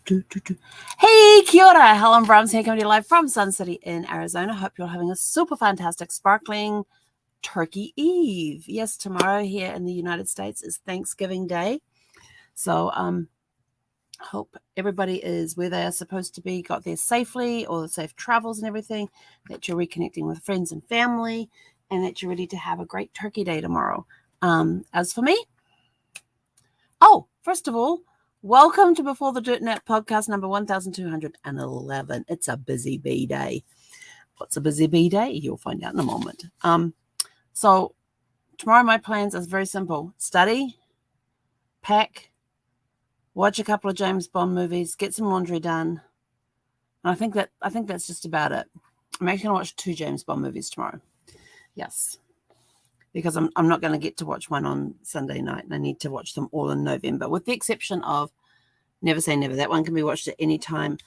Hey, kia ora. Helen Brahms here, coming to you live from Sun City in Arizona. Hope you're having a super fantastic, sparkling Turkey Eve. Yes, tomorrow here in the United States is Thanksgiving Day. So, hope everybody is where they are supposed to be, got there safely, all the safe travels and everything, that you're reconnecting with friends and family, and that you're ready to have a great Turkey Day tomorrow. As for me, first of all, welcome to Before the Dirt Nap podcast number 1211. It's a busy bee day. What's a busy bee day? You'll find out in a moment. So tomorrow my plans is very simple. Study, pack, watch a couple of James Bond movies, get some laundry done. And I think that's just about it. I'm actually going to watch 2 James Bond movies tomorrow. Yes. Because I'm not going to get to watch one on Sunday night, and I need to watch them all in November, with the exception of Never Say Never. That one can be watched at any time,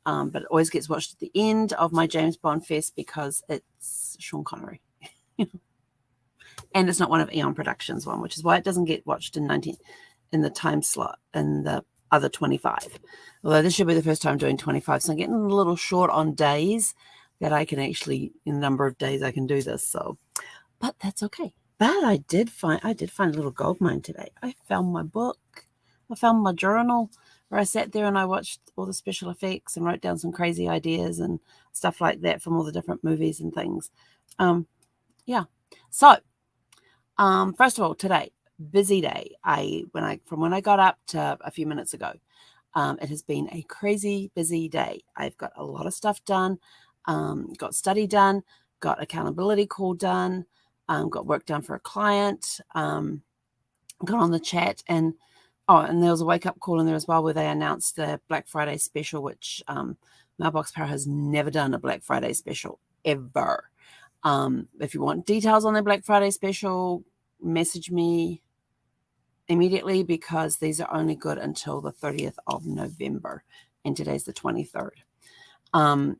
but it always gets watched at the end of my James Bond fest because it's Sean Connery. And it's not one of Eon Productions one, which is why it doesn't get watched in the time slot in the other 25. Although this should be the first time doing 25, so I'm getting a little short on days that I can actually, in the number of days I can do this. So, but that's okay. But I did find a little gold mine today. I found my book. I found my journal where I sat there and I watched all the special effects and wrote down some crazy ideas and stuff like that from all the different movies and things. Yeah. So, first of all, today, busy day. From when I got up to a few minutes ago, it has been a crazy busy day. I've got a lot of stuff done, got study done, got accountability call done, got work done for a client, got on the chat, and there was a wake-up call in there as well where they announced the Black Friday special, which Mailbox Power has never done a Black Friday special, ever. If you want details on the Black Friday special, message me immediately, because these are only good until the 30th of November, and today's the 23rd.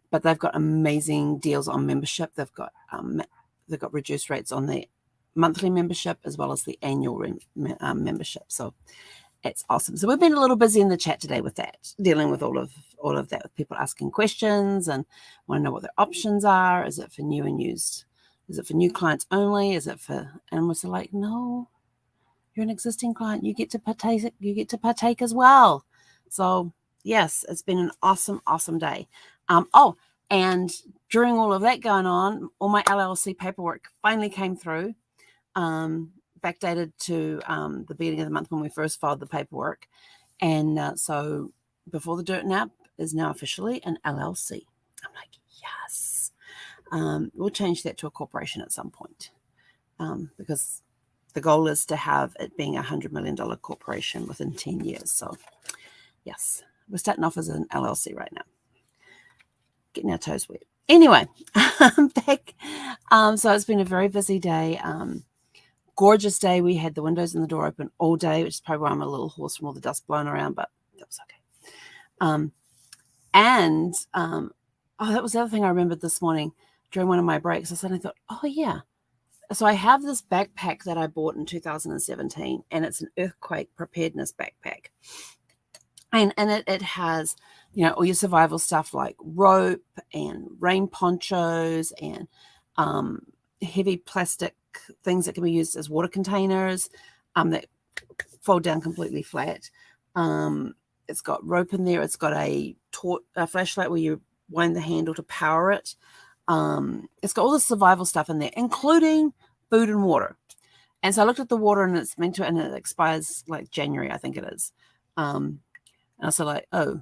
But they've got amazing deals on membership. They've got reduced rates on the monthly membership as well as the annual membership. So it's awesome. So we've been a little busy in the chat today with that, dealing with all of that, with people asking questions and want to know what their options are. Is it for new and used? Is it for new clients only? Is it for, and we're like, no, you're an existing client. You get to partake. You get to partake as well. So yes, it's been an awesome, awesome day. And during all of that going on, all my LLC paperwork finally came through, backdated to the beginning of the month when we first filed the paperwork. And so Before the Dirt Nap is now officially an LLC. I'm like, yes. We'll change that to a corporation at some point, because the goal is to have it being $100 million corporation within 10 years. So yes, we're starting off as an LLC right now. Getting our toes wet. Anyway, back. So it's been a very busy day. Gorgeous day. We had the windows and the door open all day, which is probably why I'm a little hoarse from all the dust blowing around, but that was okay. That was the other thing I remembered this morning during one of my breaks. I suddenly thought, oh yeah. So I have this backpack that I bought in 2017, and it's an earthquake preparedness backpack. And it has, all your survival stuff like rope and rain ponchos and heavy plastic things that can be used as water containers that fold down completely flat. It's got rope in there. It's got a flashlight where you wind the handle to power it. It's got all the survival stuff in there, including food and water. And so I looked at the water, and it's meant to, and it expires like January, I think it is. And I was like, oh,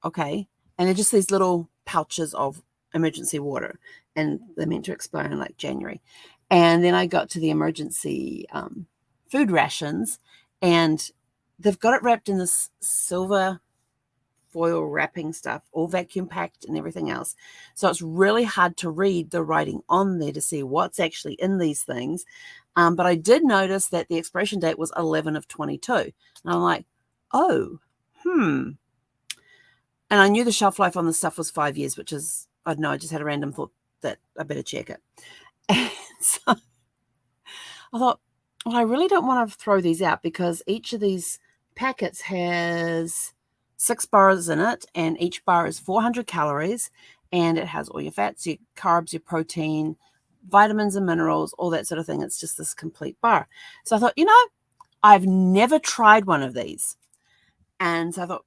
okay. And they're just these little pouches of emergency water, and they're meant to expire in like January. And then I got to the emergency food rations, and they've got it wrapped in this silver foil wrapping stuff, all vacuum packed and everything else. So it's really hard to read the writing on there to see what's actually in these things. But I did notice that the expiration date was 11/22. And I'm like, oh, And I knew the shelf life on this stuff was 5 years, which is, I don't know, I just had a random thought that I better check it. And so I thought, well, I really don't want to throw these out, because each of these packets has 6 bars in it, and each bar is 400 calories, and it has all your fats, your carbs, your protein, vitamins and minerals, all that sort of thing. It's just this complete bar. So I thought, I've never tried one of these. And so I thought,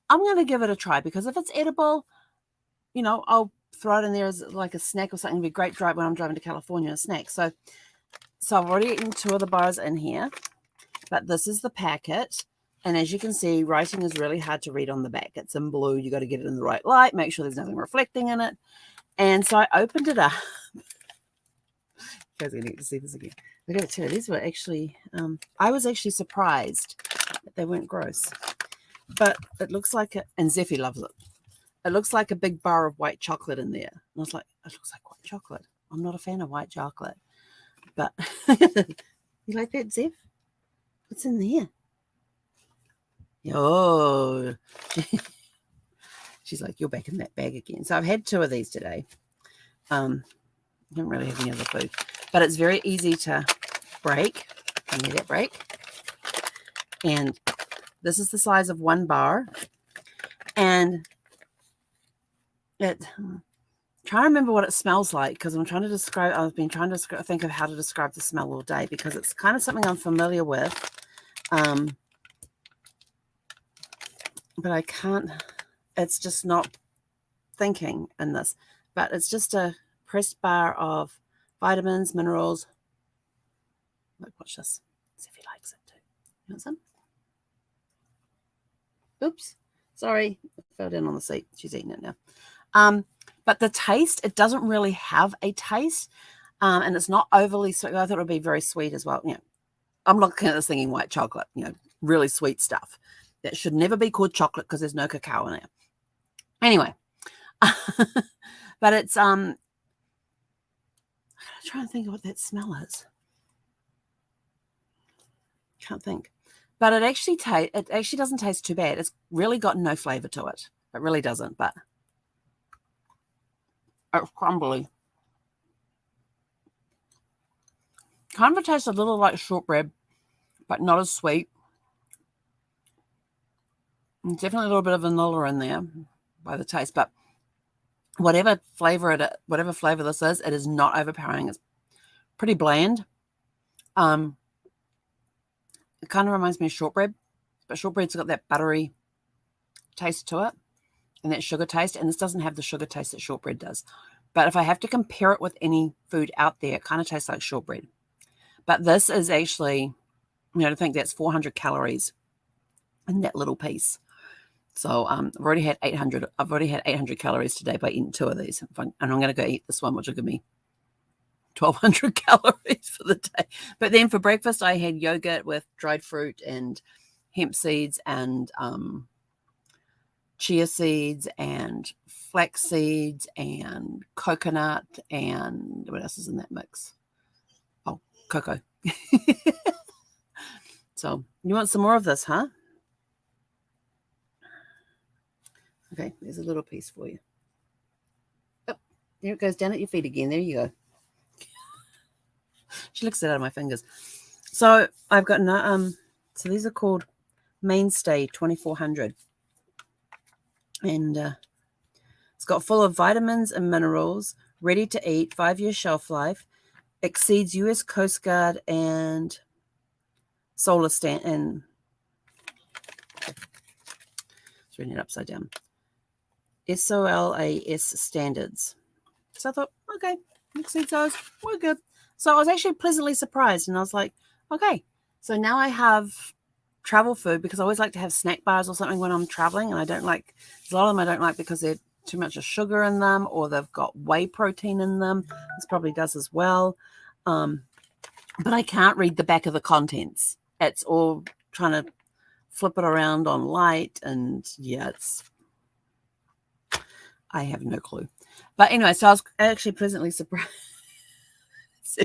I'm going to give it a try, because if it's edible, I'll throw it in there as like a snack or something. It'd be great drive when I'm driving to California, a snack. So I've already eaten 2 of the bars in here, but this is the packet. And as you can see, writing is really hard to read on the back. It's in blue. You got to get it in the right light. Make sure there's nothing reflecting in it. And so I opened it up. You guys are going to get to see this again. I got to tell you, these were actually, I was actually surprised that they weren't gross. But it looks like and Zeffy loves it. It looks like a big bar of white chocolate in there. And I was like, it looks like white chocolate. I'm not a fan of white chocolate. But you like that, Zeph? What's in there? Oh, she's like, you're back in that bag again. So I've had 2 of these today. I don't really have any other food, but it's very easy to break. I need that break. And this is the size of 1 bar. And trying to remember what it smells like, because I've been trying to think of how to describe the smell all day, because it's kind of something I'm familiar with. But I can't, it's just not thinking in this. But it's just a pressed bar of vitamins, minerals. Look, watch this. See if he likes it too. You want some? Oops. Sorry. I fell down on the seat. She's eating it now. But the taste, it doesn't really have a taste. And it's not overly sweet. I thought it would be very sweet as well. I'm looking at this thinking white chocolate, really sweet stuff. That should never be called chocolate, because there's no cacao in there. Anyway, but it's I'm trying to think of what that smell is. Can't think. But it actually doesn't taste too bad. It's really got no flavor to it. It really doesn't, but it's crumbly. Kind of tastes a little like shortbread, but not as sweet. Definitely a little bit of vanilla in there by the taste, but whatever flavor this is, it is not overpowering. It's pretty bland. It kind of reminds me of shortbread, but shortbread's got that buttery taste to it and that sugar taste, and this doesn't have the sugar taste that shortbread does. But if I have to compare it with any food out there, it kind of tastes like shortbread. But this is actually, I think that's 400 calories in that little piece. So I've already had 800 calories today by eating 2 of these. And I'm going to go eat this one, which will give me 1,200 calories for the day. But then for breakfast, I had yogurt with dried fruit and hemp seeds and chia seeds and flax seeds and coconut, and what else is in that mix? Oh, cocoa. So you want some more of this, huh? Okay, there's a little piece for you. Oh, there it goes down at your feet again. There you go. She licks it out of my fingers. So I've got so these are called Mainstay 2400, and it's got full of vitamins and minerals, ready to eat, 5-year shelf life, exceeds U.S. Coast Guard and Solar Stand, and it's reading it upside down. SOLAS standards. So I thought, okay, exceeds those, we're good. So I was actually pleasantly surprised, and I was like, okay, so now I have travel food, because I always like to have snack bars or something when I'm traveling, and a lot of them I don't like because they're too much of sugar in them, or they've got whey protein in them. This probably does as well. But I can't read the back of the contents. It's all trying to flip it around on light, and yeah, I have no clue. But anyway, so I was actually pleasantly surprised. So,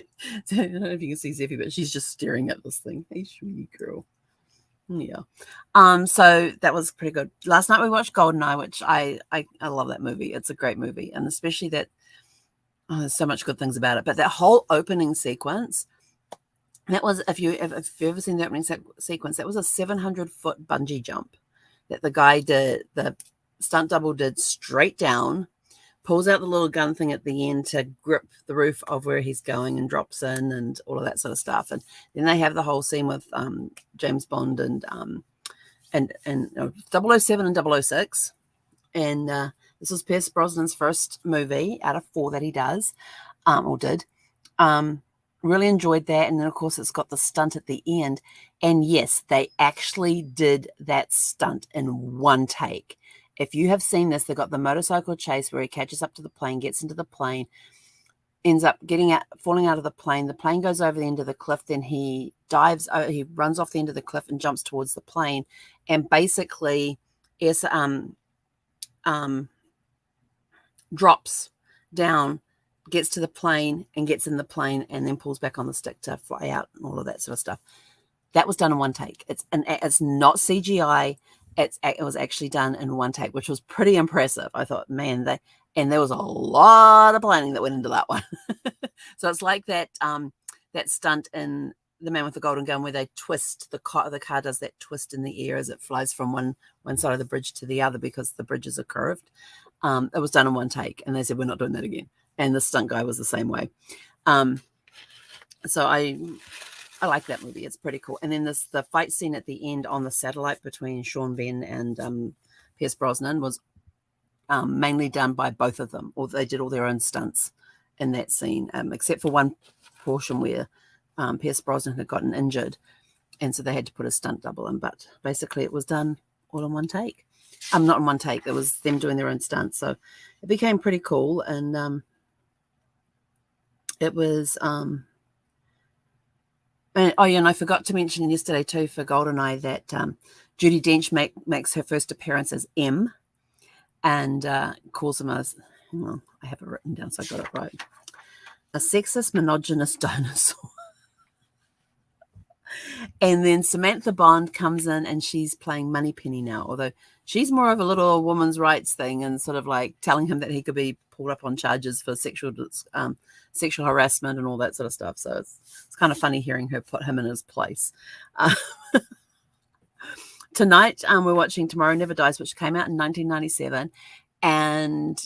I don't know if you can see Zeffy, but she's just staring at this thing. Hey, sweetie girl. Yeah. So that was pretty good. Last night we watched GoldenEye, which I love that movie. It's a great movie, and especially that there's so much good things about it. But that whole opening sequence, that was, if you've ever seen the opening sequence, that was a 700-foot bungee jump. that the guy did, the stunt double did straight down, pulls out the little gun thing at the end to grip the roof of where he's going and drops in and all of that sort of stuff. And then they have the whole scene with James Bond and 007 and 006. And this was Pierce Brosnan's first movie out of 4 that he does, or did. Really enjoyed that. And then, of course, it's got the stunt at the end. And yes, they actually did that stunt in one take. If you have seen this, they've got the motorcycle chase where he catches up to the plane, gets into the plane, ends up falling out of the plane. The plane goes over the end of the cliff. Then he runs off the end of the cliff and jumps towards the plane. And basically, drops down, gets to the plane and gets in the plane and then pulls back on the stick to fly out and all of that sort of stuff. That was done in one take. It's not CGI. It was actually done in one take, which was pretty impressive. I thought, man, there was a lot of planning that went into that one. So it's like that stunt in The Man with the Golden Gun where they twist the car does that twist in the air as it flies from one side of the bridge to the other because the bridges are curved. It was done in one take, and they said, we're not doing that again. And the stunt guy was the same way. So I like that movie. It's pretty cool. And then the fight scene at the end on the satellite between Sean Penn and Pierce Brosnan was mainly done by both of them, or they did all their own stunts in that scene, except for one portion where Pierce Brosnan had gotten injured, and so they had to put a stunt double in. But basically, it was done all in one take. Not in one take. It was them doing their own stunts, so it became pretty cool. And it was. And I forgot to mention yesterday too for GoldenEye that Judi Dench makes her first appearance as M, and calls him as, well, I have it written down so I got it right, a sexist, misogynous dinosaur. And then Samantha Bond comes in and she's playing Moneypenny now, although she's more of a little woman's rights thing and sort of like telling him that he could be pulled up on charges for sexual harassment and all that sort of stuff. So it's kind of funny hearing her put him in his place. Tonight, we're watching Tomorrow Never Dies, which came out in 1997. And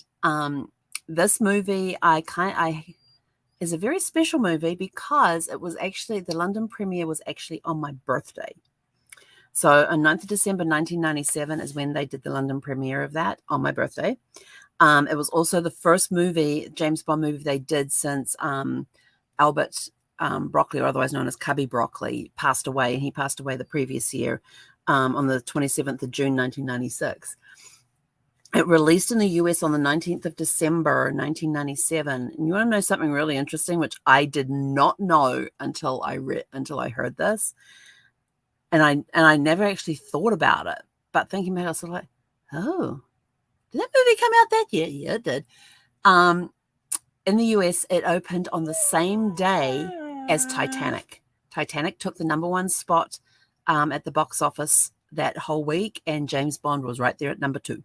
this movie, is a very special movie because it was actually, the London premiere was actually on my birthday. So on 9th of December 1997 is when they did the London premiere of that on my birthday. It was also the first James Bond movie they did since Albert Broccoli, or otherwise known as Cubby Broccoli, passed away. And he passed away the previous year on the 27th of June 1996. It released in the US on the 19th of December, 1997. And you want to know something really interesting, which I did not know until I heard this. And I never actually thought about it. But thinking about it, I was sort of like, oh, did that movie come out that year? Yeah, it did. In the US, it opened on the same day as Titanic. Titanic took the #1 spot at the box office that whole week, and James Bond was right there at number 2.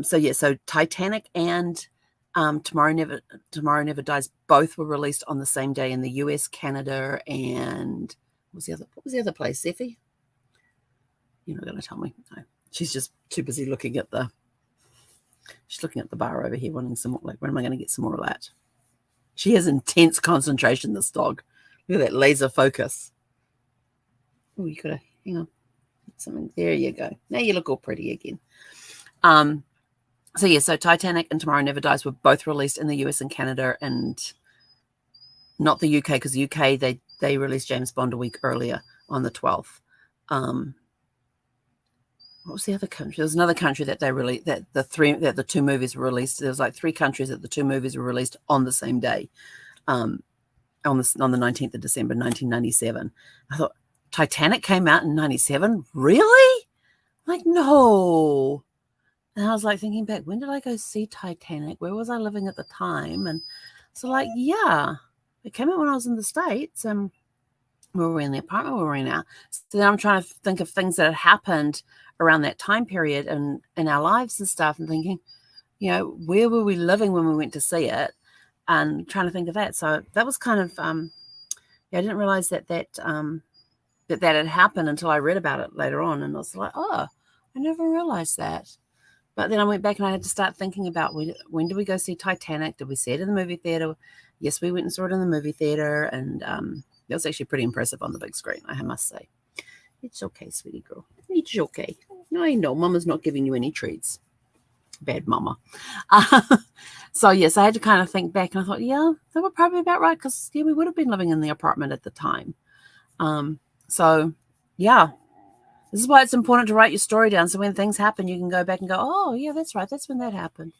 So Titanic and Tomorrow Never Dies both were released on the same day in the US, Canada, and what was the other place, Seffi? You're not going to tell me. No. She's just too busy looking at the bar over here, wanting some more. Like, when am I going to get some more of that? She has intense concentration, this dog. Look at that laser focus. Oh, you got to hang on. Something. There you go. Now you look all pretty again. So Titanic and Tomorrow Never Dies were both released in the US and Canada, and not the UK, because the UK they released James Bond a week earlier on the 12th. What was the other country? There was another country that the two movies were released. There was like 3 countries that the 2 movies were released on the same day, on the 19th of December, 1997. I thought, Titanic came out in 97? Really? Like, no. And I was like thinking back, when did I go see Titanic? Where was I living at the time? And so, like, yeah, it came out when I was in the States, and we were in the apartment we were in now. So then I'm trying to think of things that had happened around that time period and in our lives and stuff, and thinking, where were we living when we went to see it, and trying to think of that. So that was kind of, I didn't realize that had happened until I read about it later on, and I was like, oh, I never realized that. But then I went back and I had to start thinking about when did we go see Titanic? Did we see it in the movie theater? Yes, we went and saw it in the movie theater. And it was actually pretty impressive on the big screen, I must say. It's okay, sweetie girl. It's okay. I know Mama's not giving you any treats. Bad Mama. So, yes, I had to kind of think back. And I thought, yeah, they were probably about right. Because, yeah, we would have been living in the apartment at the time. So, yeah. This is why it's important to write your story down. So when things happen, you can go back and go, oh, yeah, that's right. That's when that happened.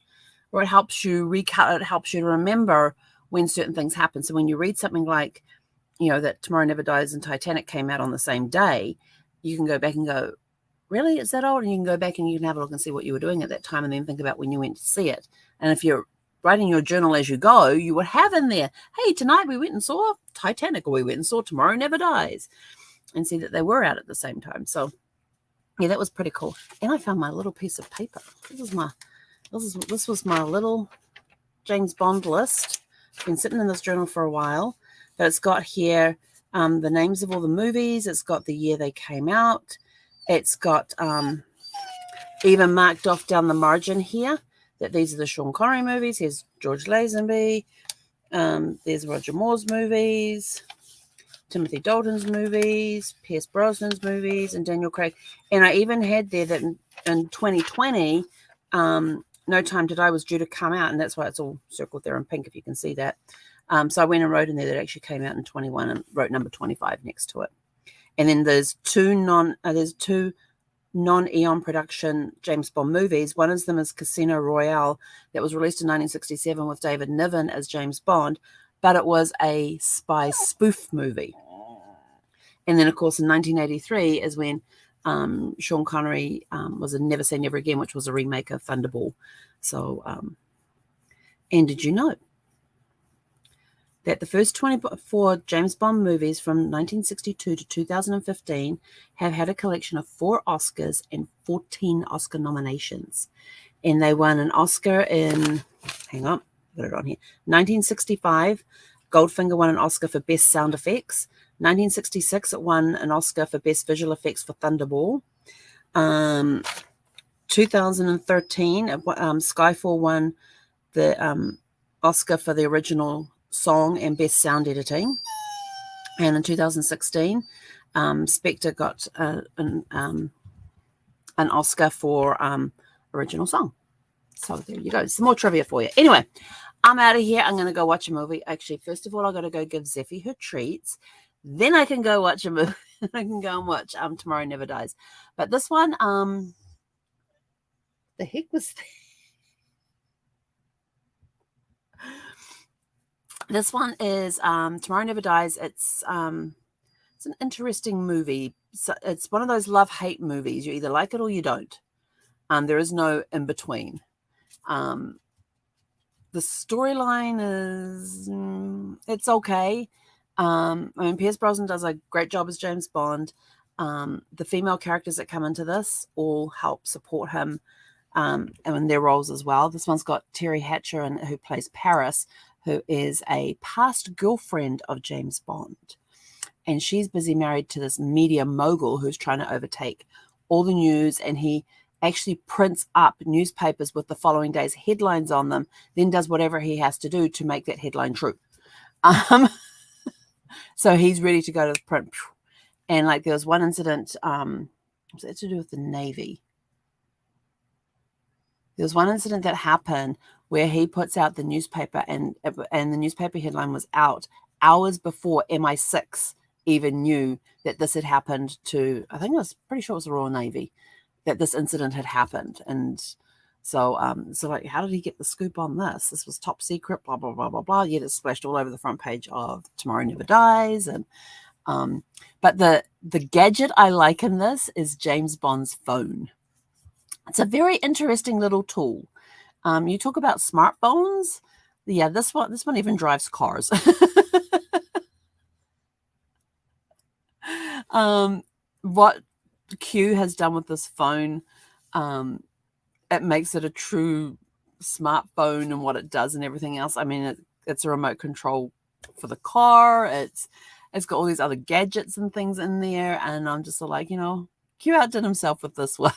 Or it helps you it helps you to remember when certain things happen. So when you read something like, that Tomorrow Never Dies and Titanic came out on the same day, you can go back and go, really? Is that old? And you can go back and you can have a look and see what you were doing at that time and then think about when you went to see it. And if you're writing your journal as you go, you would have in there, hey, tonight we went and saw Titanic, or we went and saw Tomorrow Never Dies, and see that they were out at the same time. So yeah, that was pretty cool. And I found my little piece of paper. This was my little James Bond list. Been sitting in this journal for a while, but it's got here the names of all the movies. It's got the year they came out. It's got even marked off down the margin here that these are the Sean Connery movies. Here's George Lazenby. There's Roger Moore's movies, Timothy Dalton's movies, Pierce Brosnan's movies, and Daniel Craig. And I even had there that in 2020, No Time to Die was due to come out, and that's why it's all circled there in pink, if you can see that. So I went and wrote in there that actually came out in 21 and wrote number 25 next to it. And then there's two non-Eon production James Bond movies. One of them is Casino Royale, that was released in 1967 with David Niven as James Bond, but it was a spy spoof movie. And then, of course, in 1983 is when Sean Connery was in Never Say Never Again, which was a remake of Thunderball. So, and did you know that the first 24 James Bond movies from 1962 to 2015 have had a collection of 4 Oscars and 14 Oscar nominations? And they won an Oscar in, hang on, got it on here, 1965, Goldfinger won an Oscar for Best Sound Effects. 1966, it won an Oscar for Best Visual Effects for Thunderball. 2013, Skyfall won the Oscar for the original song and Best Sound Editing. And in 2016, Spectre got an Oscar for original song. So there you go. Some more trivia for you. Anyway, I'm out of here. I'm going to go watch a movie. Actually, first of all, I've got to go give Zeffie her treats. Then I can go watch a movie. I can go and watch Tomorrow Never Dies. But this one, the heck was that? This one is Tomorrow Never Dies. It's an interesting movie. So it's one of those love-hate movies. You either like it or you don't. There is no in between. The storyline is it's okay. Pierce Brosnan does a great job as James Bond. The female characters that come into this all help support him and in their roles as well. This one's got Terry Hatcher, who plays Paris, who is a past girlfriend of James Bond. And she's busy married to this media mogul who's trying to overtake all the news. And he actually prints up newspapers with the following day's headlines on them, then does whatever he has to do to make that headline true. So he's ready to go to the print. And like there was one incident, was it to do with the Navy? There was one incident that happened where he puts out the newspaper and the newspaper headline was out hours before MI6 even knew that this had happened to, I think I was pretty sure it was the Royal Navy, that this incident had happened. And so like, how did he get the scoop on this? This was top secret, blah, blah, blah, blah, blah. Yet it's splashed all over the front page of Tomorrow Never Dies. And but the gadget I like in this is James Bond's phone. It's a very interesting little tool. You talk about smartphones. Yeah, this one even drives cars. What Q has done with this phone, it makes it a true smartphone and what it does and everything else. I mean, it's a remote control for the car. It's got all these other gadgets and things in there. And I'm just like, Q outdid himself with this one.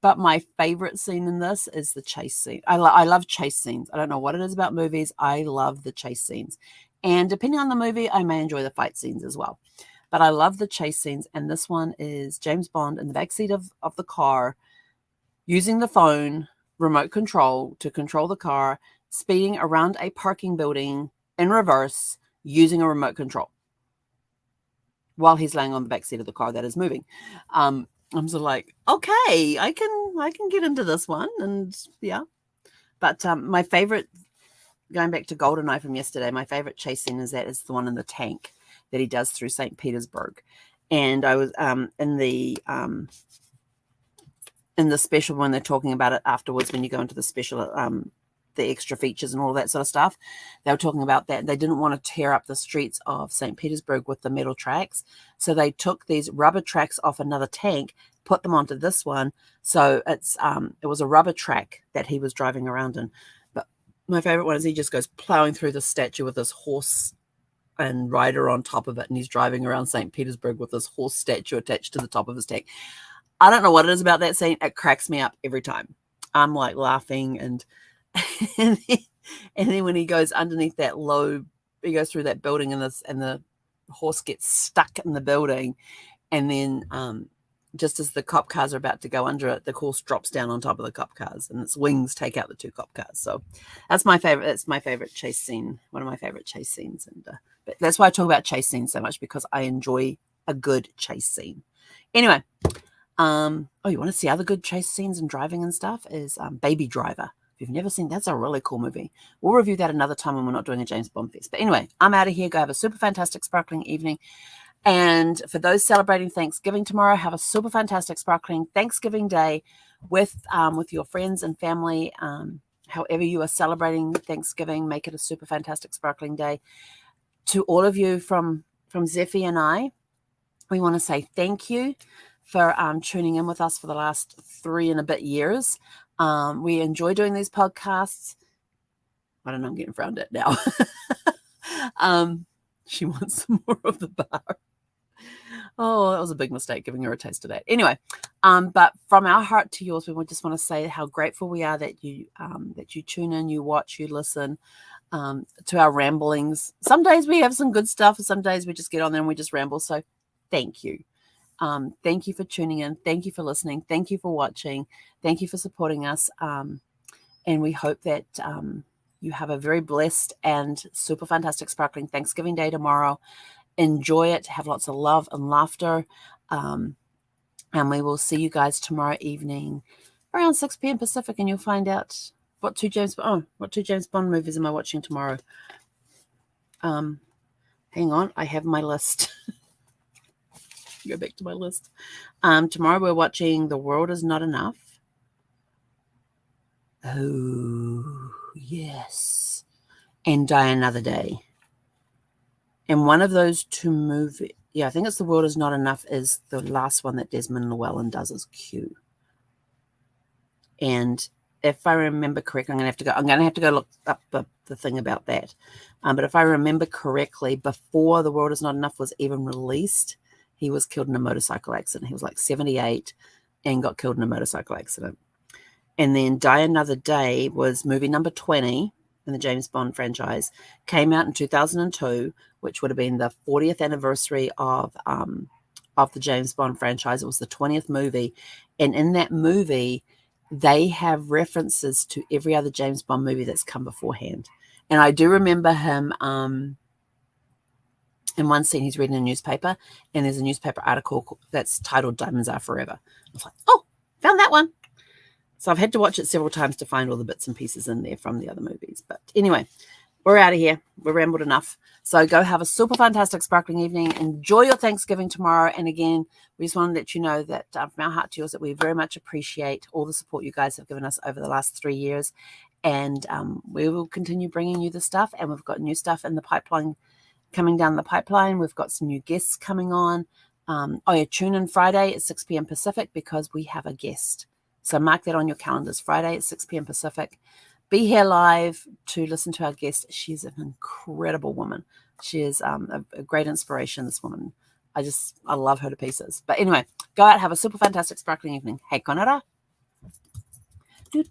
But my favorite scene in this is the chase scene. I love chase scenes. I don't know what it is about movies. I love the chase scenes. And depending on the movie, I may enjoy the fight scenes as well. But I love the chase scenes. And this one is James Bond in the backseat of the car using the phone remote control to control the car, speeding around a parking building in reverse using a remote control while he's laying on the backseat of the car that is moving. I'm sort of like, okay, I can get into this one, and yeah. But my favorite, going back to GoldenEye from yesterday, my favorite chase scene is the one in the tank that he does through St. Petersburg. And I was in the special when they're talking about it afterwards, when you go into the special, the extra features and all that sort of stuff, they were talking about that. They didn't want to tear up the streets of St. Petersburg with the metal tracks. So they took these rubber tracks off another tank, put them onto this one. So it was a rubber track that he was driving around in. But my favorite one is he just goes plowing through the statue with this horse and rider on top of it. And he's driving around St. Petersburg with this horse statue attached to the top of his tank. I don't know what it is about that scene. It cracks me up every time. I'm like laughing and and then when he goes underneath that he goes through that building and the horse gets stuck in the building, and then just as the cop cars are about to go under it, the horse drops down on top of the cop cars and its wings take out the two cop cars. So that's my favorite. It's my favorite chase scene. One of my favorite chase scenes, and but that's why I talk about chase scenes so much, because I enjoy a good chase scene. Anyway, you want to see other good chase scenes and driving and stuff is Baby Driver. If you've never seen, that's a really cool movie. We'll review that another time when we're not doing a James Bond fest. But anyway, I'm out of here. Go have a super fantastic, sparkling evening. And for those celebrating Thanksgiving tomorrow, have a super fantastic, sparkling Thanksgiving Day with your friends and family. However you are celebrating Thanksgiving, make it a super fantastic, sparkling day. To all of you from Zephy and I, we want to say thank you for tuning in with us for the last 3 and a bit years. We enjoy doing these podcasts. I don't know, I'm getting frowned at now. She wants some more of the bar. Oh, that was a big mistake giving her a taste of that. Anyway, but from our heart to yours, we just want to say how grateful we are that you tune in, you watch, you listen to our ramblings. Some days we have some good stuff, and some days we just get on there and we just ramble. So thank you. Thank you for tuning in. Thank you for listening. Thank you for watching. Thank you for supporting us. And we hope that you have a very blessed and super fantastic, sparkling Thanksgiving Day tomorrow. Enjoy it. Have lots of love and laughter. And we will see you guys tomorrow evening around 6 p.m. Pacific, and you'll find out what two James Bond movies am I watching tomorrow. Hang on, I have my list. Go back to my list. Tomorrow we're watching The World Is Not Enough. Oh, yes. And Die Another Day. And one of those two movies, I think it's The World Is Not Enough, is the last one that Desmond Llewellyn does as Q. And if I remember correctly, I'm going to have to go look up the thing about that. But if I remember correctly, before The World Is Not Enough was even released, he was killed in a motorcycle accident. He was like 78 and got killed in a motorcycle accident. And then Die Another Day was movie number 20 in the James Bond franchise. Came out in 2002, which would have been the 40th anniversary of the James Bond franchise. It was the 20th movie. And in that movie, they have references to every other James Bond movie that's come beforehand. And I do remember him... in one scene, he's reading a newspaper, and there's a newspaper article that's titled Diamonds Are Forever. I was like, oh, found that one. So I've had to watch it several times to find all the bits and pieces in there from the other movies. But anyway, we're out of here. We've rambled enough. So go have a super fantastic, sparkling evening. Enjoy your Thanksgiving tomorrow. And again, we just want to let you know that from our heart to yours, that we very much appreciate all the support you guys have given us over the last 3 years. And we will continue bringing you the stuff. And we've got new stuff in the pipeline coming down the pipeline. We've got some new guests coming on. Tune in Friday at 6 p.m. Pacific, because we have a guest. So mark that on your calendars. Friday at 6 p.m. Pacific. Be here live to listen to our guest. She's an incredible woman. She is a great inspiration, this woman. I love her to pieces. But anyway, go out, have a super fantastic sparkling evening. Hei konara.